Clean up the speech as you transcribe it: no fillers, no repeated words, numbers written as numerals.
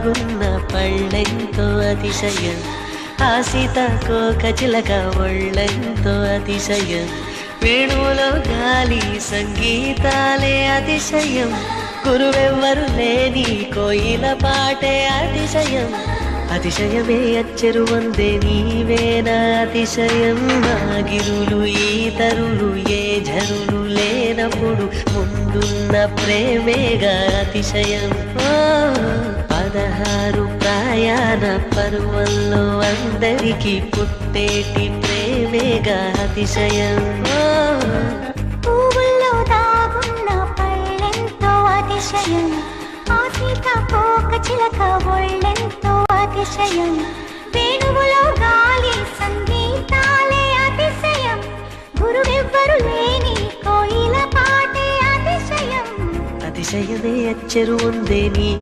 దాగున్న పళ్ళెంతో అతిశయం, ఆ సీతాకోక చిలక ఒళ్ళెంతో అతిశయం, వేణువులో గాలి సంగీతాలే అతిశయం, గురువెవ్వరు లేని కోయిల పాటే అతిశయం, అతిశయమే అచ్చెరు వందే నీవేనా అతిశయం, ఆగిరులు ఈతరులు ఏ ఝరులు లేనప్పుడు ముందున్న ప్రేమేగా అతిశయం, 16 ప్రయాణ పర్వంలో అందరికీ పుట్టేటి ప్రేమేగా అతిశయం. పువ్వుల్లో దాగున్న పళ్ళెంతో అతిశయం, ఆ సీతాకోక చిలక ఒళ్ళెంతో అతిశయం, వేణువులో గాలి సంగీతాలే అతిశయం, గురువెవ్వరు లేని కోయిల పాటే అతిశయం, అతిశయమే అచ్చెరు ఉందే నీ